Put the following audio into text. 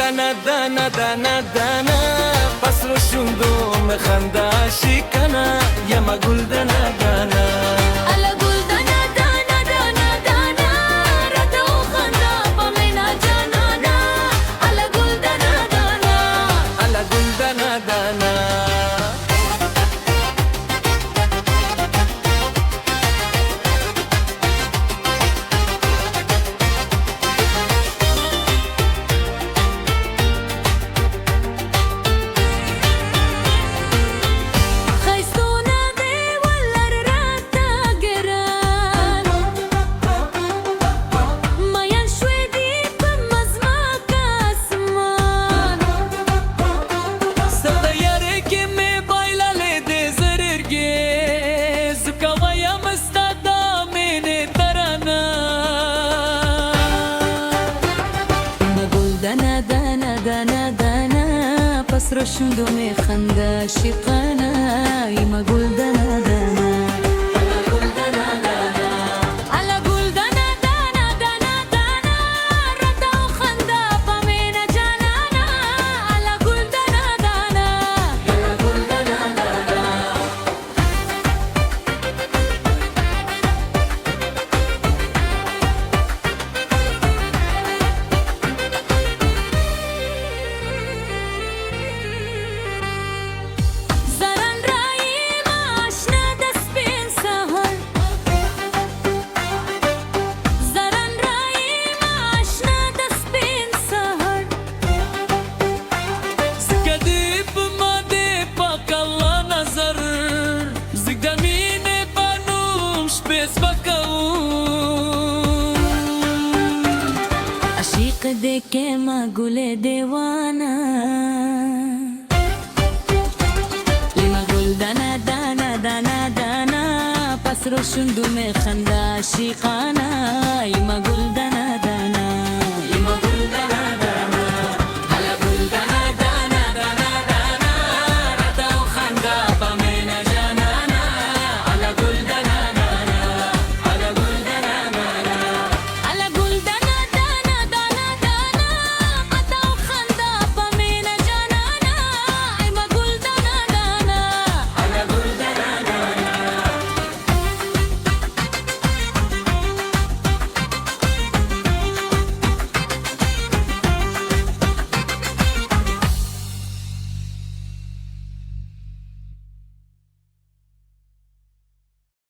دانا دانا دانا دانا پس رو شوندو مخنده شیکنه یما گل دانا دانا ala gul dana dana dana dana rata o khanda pamena janana ala gul dana dana ala gul dana dana دانا دانا دانا دانا پس رو شوندو میخنده شیقانا یما گل دانا دانا ala gul dana dana dana dana rata o khanda pamena janana ala gul dana dana देखे मगुले देवाना लिमा गुल दाना दाना दाना दाना पसरो शुंदू में खंदा शिकाना लिमा